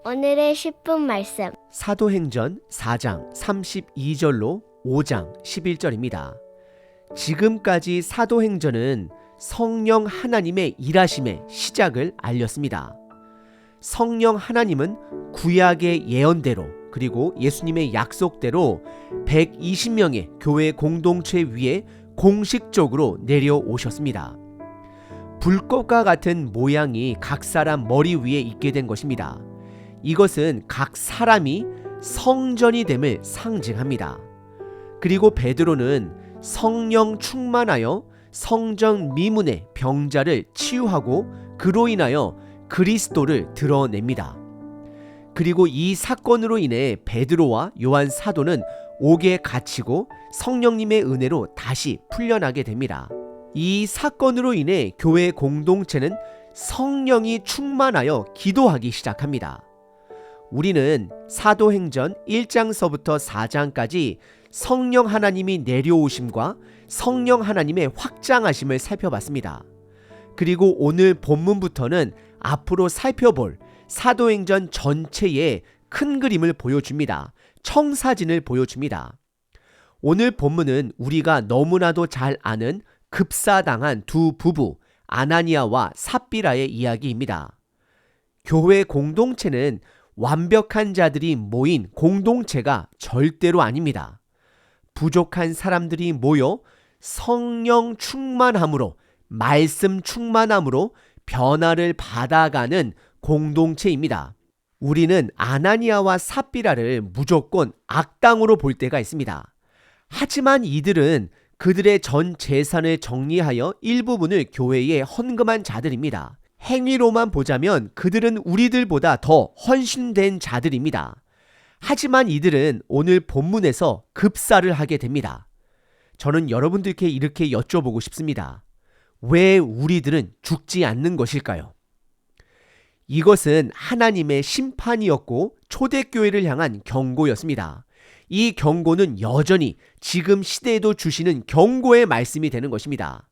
오늘의 10분 말씀. 사도행전 4장 32절로 5장 11절입니다. 지금까지 사도행전은 성령 하나님의 일하심의 시작을 알렸습니다. 성령 하나님은 구약의 예언대로 그리고 예수님의 약속대로 120명의 교회 공동체 위에 공식적으로 내려오셨습니다. 불꽃과 같은 모양이 각 사람 머리 위에 있게 된 것입니다. 이것은 각 사람이 성전이 됨을 상징합니다. 그리고 베드로는 성령 충만하여 성전 미문의 병자를 치유하고 그로 인하여 그리스도를 드러냅니다. 그리고 이 사건으로 인해 베드로와 요한 사도는 옥에 갇히고 성령님의 은혜로 다시 풀려나게 됩니다. 이 사건으로 인해 교회 공동체는 성령이 충만하여 기도하기 시작합니다. 우리는 사도행전 1장서부터 4장까지 성령 하나님이 내려오심과 성령 하나님의 확장하심을 살펴봤습니다. 그리고 오늘 본문부터는 앞으로 살펴볼 사도행전 전체의 큰 그림을 보여줍니다. 청사진을 보여줍니다. 오늘 본문은 우리가 너무나도 잘 아는 급사당한 두 부부 아나니아와 삽비라의 이야기입니다. 교회 공동체는 완벽한 자들이 모인 공동체가 절대로 아닙니다. 부족한 사람들이 모여 성령 충만함으로 말씀 충만함으로 변화를 받아가는 공동체입니다. 우리는 아나니아와 삽비라를 무조건 악당으로 볼 때가 있습니다. 하지만 이들은 그들의 전 재산을 정리하여 일부분을 교회에 헌금한 자들입니다. 행위로만 보자면 그들은 우리들보다 더 헌신된 자들입니다. 하지만 이들은 오늘 본문에서 급사를 하게 됩니다. 저는 여러분들께 이렇게 여쭤보고 싶습니다. 왜 우리들은 죽지 않는 것일까요? 이것은 하나님의 심판이었고 초대교회를 향한 경고였습니다. 이 경고는 여전히 지금 시대에도 주시는 경고의 말씀이 되는 것입니다.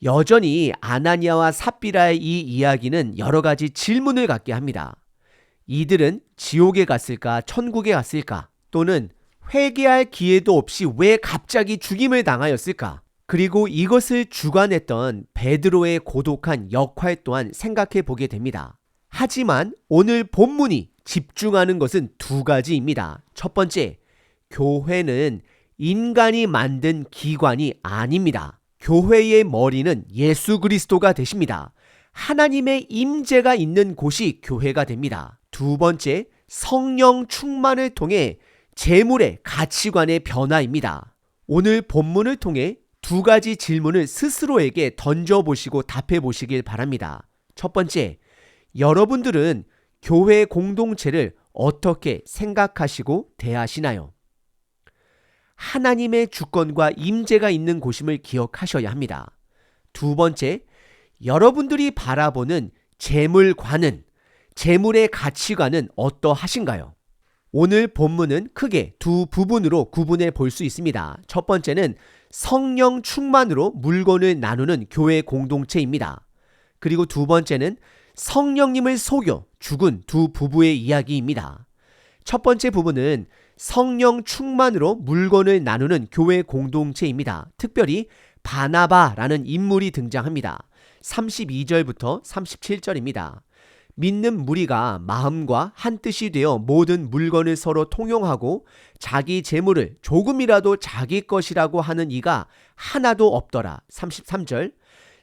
여전히 아나니아와 삽비라의 이 이야기는 여러 가지 질문을 갖게 합니다. 이들은 지옥에 갔을까, 천국에 갔을까, 또는 회개할 기회도 없이 왜 갑자기 죽임을 당하였을까? 그리고 이것을 주관했던 베드로의 고독한 역할 또한 생각해 보게 됩니다. 하지만 오늘 본문이 집중하는 것은 두 가지입니다. 첫 번째, 교회는 인간이 만든 기관이 아닙니다. 교회의 머리는 예수 그리스도가 되십니다. 하나님의 임재가 있는 곳이 교회가 됩니다. 두 번째, 성령 충만을 통해 재물의 가치관의 변화입니다. 오늘 본문을 통해 두 가지 질문을 스스로에게 던져보시고 답해보시길 바랍니다. 첫 번째, 여러분들은 교회 공동체를 어떻게 생각하시고 대하시나요? 하나님의 주권과 임재가 있는 곳임을 기억하셔야 합니다. 두 번째, 여러분들이 바라보는 재물관은, 재물의 가치관은 어떠하신가요? 오늘 본문은 크게 두 부분으로 구분해 볼 수 있습니다. 첫 번째는 성령 충만으로 물건을 나누는 교회 공동체입니다. 그리고 두 번째는 성령님을 속여 죽은 두 부부의 이야기입니다. 첫 번째 부분은 성령 충만으로 물건을 나누는 교회 공동체입니다. 특별히 바나바라는 인물이 등장합니다. 32절부터 37절입니다. 믿는 무리가 마음과 한뜻이 되어 모든 물건을 서로 통용하고 자기 재물을 조금이라도 자기 것이라고 하는 이가 하나도 없더라. 33절.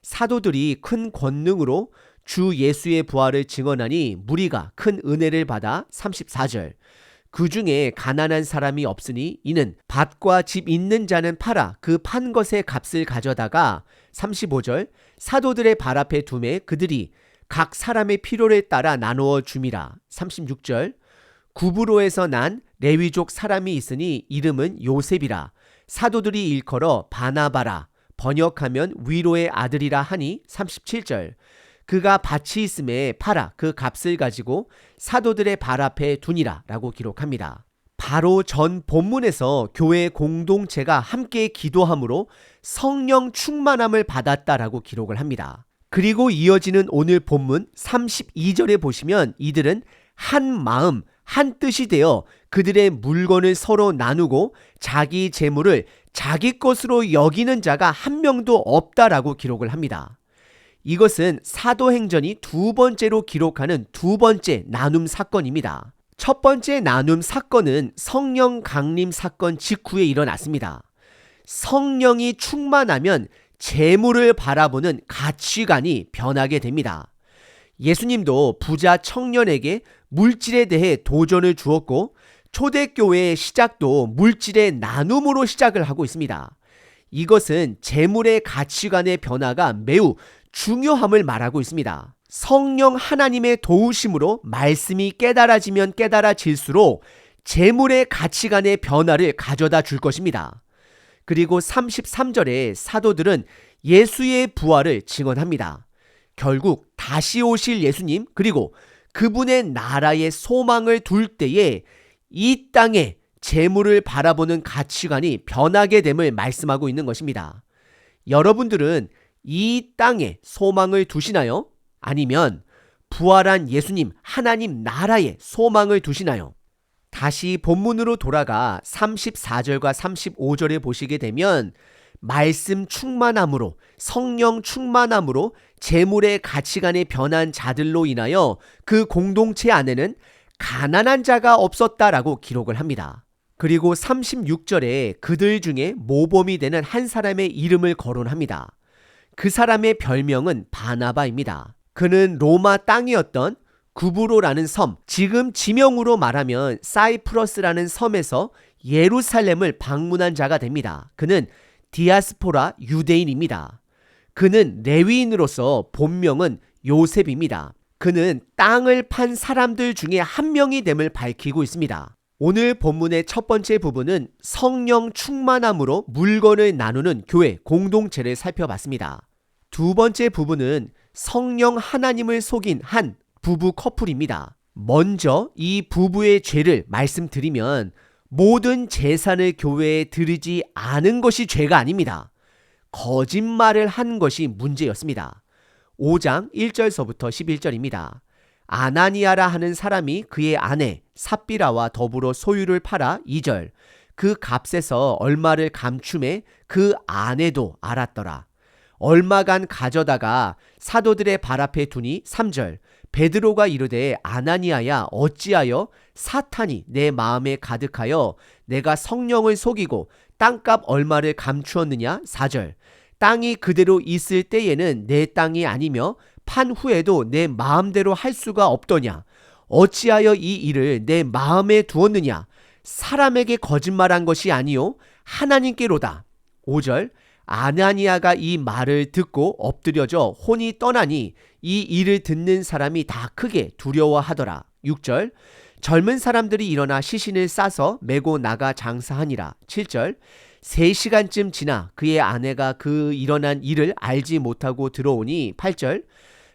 사도들이 큰 권능으로 주 예수의 부활을 증언하니 무리가 큰 은혜를 받아. 34절. 그 중에 가난한 사람이 없으니 이는 밭과 집 있는 자는 팔아 그 판 것의 값을 가져다가. 35절. 사도들의 발 앞에 두매 그들이 각 사람의 필요를 따라 나누어 줌이라. 36절. 구브로에서 난 레위족 사람이 있으니 이름은 요셉이라. 사도들이 일컬어 바나바라. 번역하면 위로의 아들이라 하니. 37절. 그가 밭이 있음에 팔아 그 값을 가지고 사도들의 발 앞에 두니라 라고 기록합니다. 바로 전 본문에서 교회 공동체가 함께 기도함으로 성령 충만함을 받았다라고 기록을 합니다. 그리고 이어지는 오늘 본문 32절에 보시면 이들은 한 마음, 한 뜻이 되어 그들의 물건을 서로 나누고 자기 재물을 자기 것으로 여기는 자가 한 명도 없다라고 기록을 합니다. 이것은 사도행전이 두 번째로 기록하는 두 번째 나눔 사건입니다. 첫 번째 나눔 사건은 성령 강림 사건 직후에 일어났습니다. 성령이 충만하면 재물을 바라보는 가치관이 변하게 됩니다. 예수님도 부자 청년에게 물질에 대해 도전을 주었고 초대교회의 시작도 물질의 나눔으로 시작을 하고 있습니다. 이것은 재물의 가치관의 변화가 매우 중요함을 말하고 있습니다. 성령 하나님의 도우심으로 말씀이 깨달아지면 깨달아질수록 재물의 가치관의 변화를 가져다 줄 것입니다. 그리고 33절에 사도들은 예수의 부활을 증언합니다. 결국 다시 오실 예수님 그리고 그분의 나라의 소망을 둘 때에 이 땅에 재물을 바라보는 가치관이 변하게 됨을 말씀하고 있는 것입니다. 여러분들은 이 땅에 소망을 두시나요? 아니면 부활한 예수님 하나님 나라에 소망을 두시나요? 다시 본문으로 돌아가 34절과 35절에 보시게 되면 말씀 충만함으로 성령 충만함으로 재물의 가치관이 변한 자들로 인하여 그 공동체 안에는 가난한 자가 없었다라고 기록을 합니다. 그리고 36절에 그들 중에 모범이 되는 한 사람의 이름을 거론합니다. 그 사람의 별명은 바나바입니다. 그는 로마 땅이었던 구브로라는 섬, 지금 지명으로 말하면 사이프러스라는 섬에서 예루살렘을 방문한 자가 됩니다. 그는 디아스포라 유대인입니다. 그는 레위인으로서 본명은 요셉입니다. 그는 땅을 판 사람들 중에 한 명이 됨을 밝히고 있습니다. 오늘 본문의 첫 번째 부분은 성령 충만함으로 물건을 나누는 교회 공동체를 살펴봤습니다. 두 번째 부분은 성령 하나님을 속인 한 부부 커플입니다. 먼저 이 부부의 죄를 말씀드리면 모든 재산을 교회에 드리지 않은 것이 죄가 아닙니다. 거짓말을 한 것이 문제였습니다. 5장 1절서부터 11절입니다. 아나니아라 하는 사람이 그의 아내 삽비라와 더불어 소유를 팔아 2절 그 값에서 얼마를 감춤해 그 아내도 알았더라. 얼마간 가져다가 사도들의 발 앞에 두니 3절 베드로가 이르되 아나니아야 어찌하여 사탄이 내 마음에 가득하여 내가 성령을 속이고 땅값 얼마를 감추었느냐 4절 땅이 그대로 있을 때에는 내 땅이 아니며 판 후에도 내 마음대로 할 수가 없더냐 어찌하여 이 일을 내 마음에 두었느냐 사람에게 거짓말한 것이 아니요 하나님께로다 5절 아나니아가 이 말을 듣고 엎드려져 혼이 떠나니 이 일을 듣는 사람이 다 크게 두려워하더라. 6절 젊은 사람들이 일어나 시신을 싸서 메고 나가 장사하니라. 7절 3시간쯤 지나 그의 아내가 그 일어난 일을 알지 못하고 들어오니 8절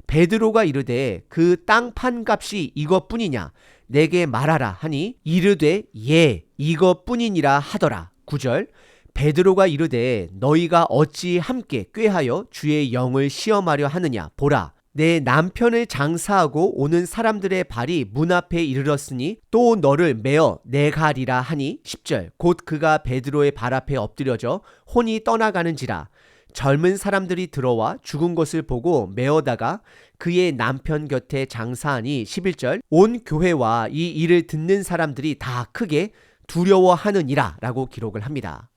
베드로가 이르되 그 땅 판 값이 이것뿐이냐 내게 말하라 하니 이르되 예 이것뿐이니라 하더라. 9절 베드로가 이르되 너희가 어찌 함께 꾀하여 주의 영을 시험하려 하느냐 보라 내 남편을 장사하고 오는 사람들의 발이 문 앞에 이르렀으니 또 너를 메어 내가리라 하니 10절 곧 그가 베드로의 발 앞에 엎드려져 혼이 떠나가는지라 젊은 사람들이 들어와 죽은 것을 보고 메어다가 그의 남편 곁에 장사하니 11절 온 교회와 이 일을 듣는 사람들이 다 크게 두려워하느니라 라고 기록을 합니다.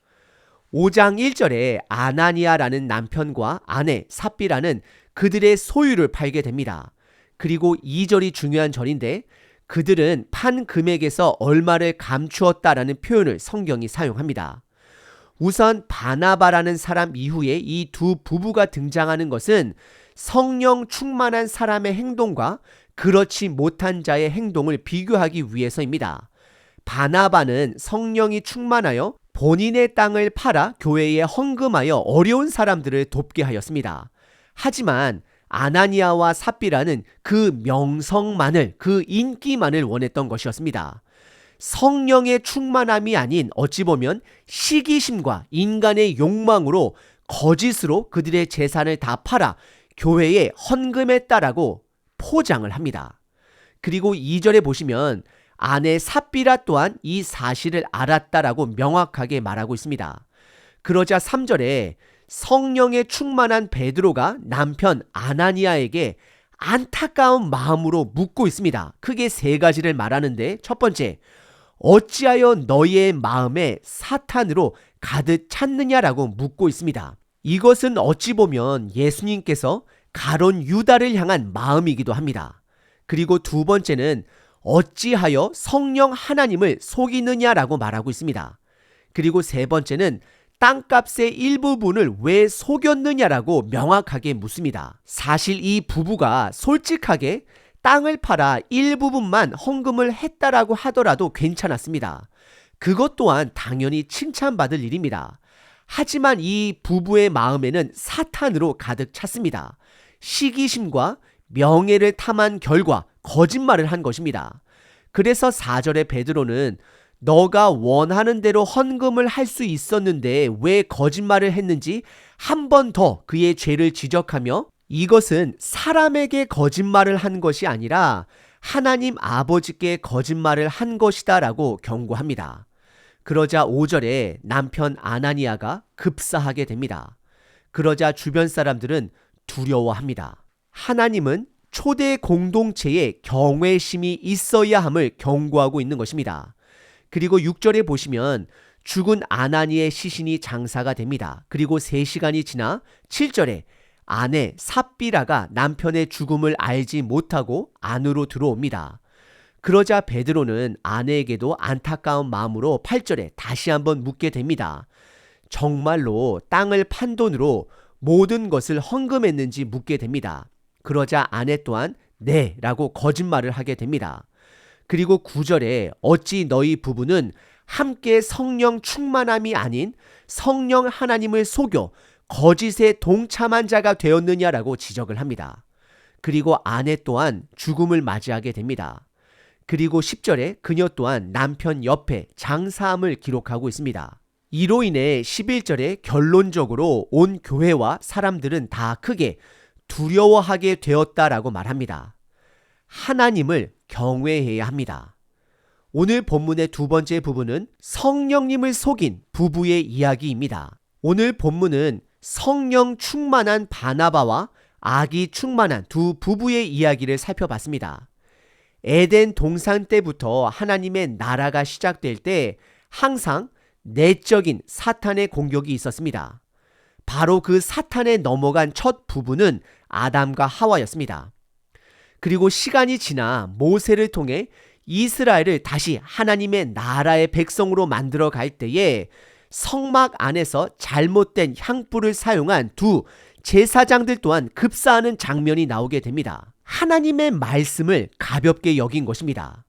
5장 1절에 아나니아라는 남편과 아내 삽비라는 그들의 소유를 팔게 됩니다. 그리고 2절이 중요한 절인데 그들은 판 금액에서 얼마를 감추었다라는 표현을 성경이 사용합니다. 우선 바나바라는 사람 이후에 이 두 부부가 등장하는 것은 성령 충만한 사람의 행동과 그렇지 못한 자의 행동을 비교하기 위해서입니다. 바나바는 성령이 충만하여 본인의 땅을 팔아 교회에 헌금하여 어려운 사람들을 돕게 하였습니다. 하지만 아나니아와 삽비라는 그 명성만을 그 인기만을 원했던 것이었습니다. 성령의 충만함이 아닌 어찌 보면 시기심과 인간의 욕망으로 거짓으로 그들의 재산을 다 팔아 교회에 헌금했다라고 포장을 합니다. 그리고 2절에 보시면 아내 삽비라 또한 이 사실을 알았다라고 명확하게 말하고 있습니다. 그러자 3절에 성령에 충만한 베드로가 남편 아나니아에게 안타까운 마음으로 묻고 있습니다. 크게 세 가지를 말하는데, 첫 번째, 어찌하여 너희의 마음에 사탄으로 가득 찼느냐라고 묻고 있습니다. 이것은 어찌 보면 예수님께서 가론 유다를 향한 마음이기도 합니다. 그리고 두 번째는 어찌하여 성령 하나님을 속이느냐라고 말하고 있습니다. 그리고 세 번째는 땅값의 일부분을 왜 속였느냐라고 명확하게 묻습니다. 사실 이 부부가 솔직하게 땅을 팔아 일부분만 헌금을 했다라고 하더라도 괜찮았습니다. 그것 또한 당연히 칭찬받을 일입니다. 하지만 이 부부의 마음에는 사탄으로 가득 찼습니다. 시기심과 명예를 탐한 결과 거짓말을 한 것입니다. 그래서 4절의 베드로는 너가 원하는 대로 헌금을 할 수 있었는데 왜 거짓말을 했는지 한 번 더 그의 죄를 지적하며, 이것은 사람에게 거짓말을 한 것이 아니라 하나님 아버지께 거짓말을 한 것이다 라고 경고합니다. 그러자 5절에 남편 아나니아가 급사하게 됩니다. 그러자 주변 사람들은 두려워합니다. 하나님은 초대 공동체에 경외심이 있어야 함을 경고하고 있는 것입니다. 그리고 6절에 보시면 죽은 아나니의 시신이 장사가 됩니다. 그리고 3시간이 지나 7절에 아내 삽비라가 남편의 죽음을 알지 못하고 안으로 들어옵니다. 그러자 베드로는 아내에게도 안타까운 마음으로 8절에 다시 한번 묻게 됩니다. 정말로 땅을 판 돈으로 모든 것을 헌금했는지 묻게 됩니다. 그러자 아내 또한 네 라고 거짓말을 하게 됩니다. 그리고 9절에 어찌 너희 부부는 함께 성령 충만함이 아닌 성령 하나님을 속여 거짓에 동참한 자가 되었느냐라고 지적을 합니다. 그리고 아내 또한 죽음을 맞이하게 됩니다. 그리고 10절에 그녀 또한 남편 옆에 장사함을 기록하고 있습니다. 이로 인해 11절에 결론적으로 온 교회와 사람들은 다 크게 두려워하게 되었다라고 말합니다. 하나님을 경외해야 합니다. 오늘 본문의 두 번째 부분은 성령님을 속인 부부의 이야기입니다. 오늘 본문은 성령 충만한 바나바와 악이 충만한 두 부부의 이야기를 살펴봤습니다. 에덴 동산 때부터 하나님의 나라가 시작될 때 항상 내적인 사탄의 공격이 있었습니다. 바로 그 사탄에 넘어간 첫 부부는 아담과 하와였습니다. 그리고 시간이 지나 모세를 통해 이스라엘을 다시 하나님의 나라의 백성으로 만들어 갈 때에 성막 안에서 잘못된 향불을 사용한 두 제사장들 또한 급사하는 장면이 나오게 됩니다. 하나님의 말씀을 가볍게 여긴 것입니다.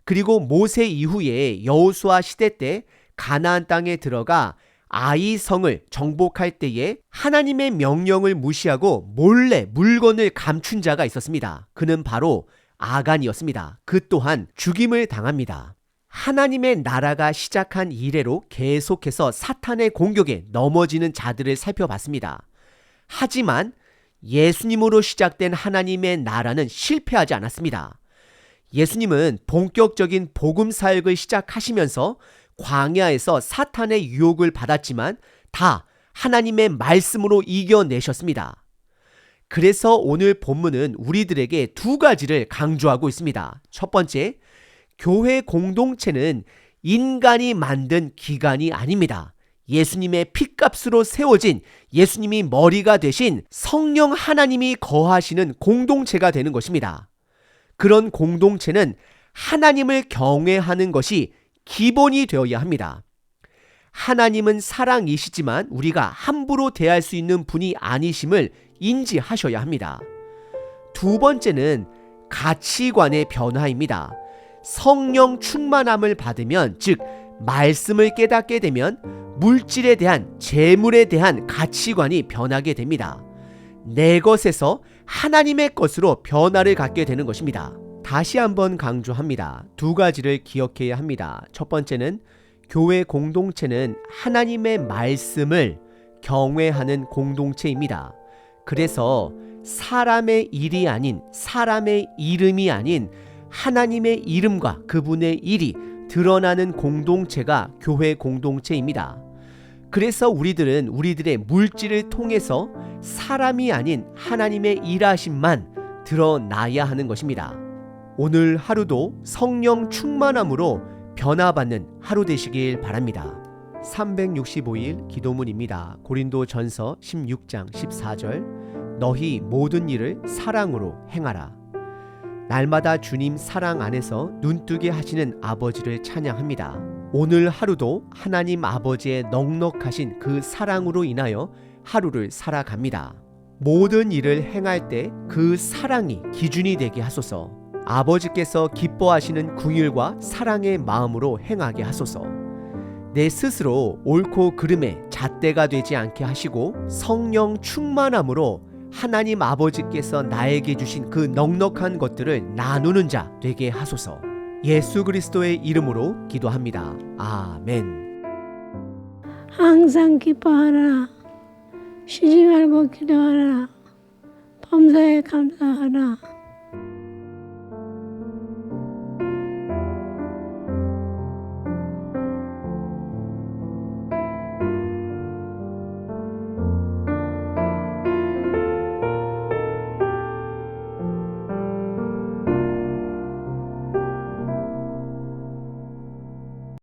그리고 모세 이후에 여호수아 시대 때 가나안 땅에 들어가 아이 성을 정복할 때에 하나님의 명령을 무시하고 몰래 물건을 감춘 자가 있었습니다. 그는 바로 아간이었습니다. 그 또한 죽임을 당합니다. 하나님의 나라가 시작한 이래로 계속해서 사탄의 공격에 넘어지는 자들을 살펴봤습니다. 하지만 예수님으로 시작된 하나님의 나라는 실패하지 않았습니다. 예수님은 본격적인 복음 사역을 시작하시면서 광야에서 사탄의 유혹을 받았지만 다 하나님의 말씀으로 이겨내셨습니다. 그래서 오늘 본문은 우리들에게 두 가지를 강조하고 있습니다. 첫 번째, 교회 공동체는 인간이 만든 기관이 아닙니다. 예수님의 핏값으로 세워진 예수님이 머리가 되신 성령 하나님이 거하시는 공동체가 되는 것입니다. 그런 공동체는 하나님을 경외하는 것이 기본이 되어야 합니다. 하나님은 사랑이시지만 우리가 함부로 대할 수 있는 분이 아니심을 인지하셔야 합니다. 두 번째는 가치관의 변화입니다. 성령 충만함을 받으면, 즉 말씀을 깨닫게 되면 물질에 대한, 재물에 대한 가치관이 변하게 됩니다. 내 것에서 하나님의 것으로 변화를 갖게 되는 것입니다. 다시 한번 강조합니다. 두 가지를 기억해야 합니다. 첫 번째는 교회 공동체는 하나님의 말씀을 경외하는 공동체입니다. 그래서 사람의 일이 아닌, 사람의 이름이 아닌 하나님의 이름과 그분의 일이 드러나는 공동체가 교회 공동체입니다. 그래서 우리들은 우리들의 물질을 통해서 사람이 아닌 하나님의 일하심만 드러나야 하는 것입니다. 오늘 하루도 성령 충만함으로 변화받는 하루 되시길 바랍니다. 365일 기도문입니다. 고린도전서 16장 14절 너희 모든 일을 사랑으로 행하라. 날마다 주님 사랑 안에서 눈뜨게 하시는 아버지를 찬양합니다. 오늘 하루도 하나님 아버지의 넉넉하신 그 사랑으로 인하여 하루를 살아갑니다. 모든 일을 행할 때 그 사랑이 기준이 되게 하소서. 아버지께서 기뻐하시는 긍휼과 사랑의 마음으로 행하게 하소서. 내 스스로 옳고 그름의 잣대가 되지 않게 하시고 성령 충만함으로 하나님 아버지께서 나에게 주신 그 넉넉한 것들을 나누는 자 되게 하소서. 예수 그리스도의 이름으로 기도합니다. 아멘. 항상 기뻐하라. 쉬지 말고 기도하라. 범사에 감사하라.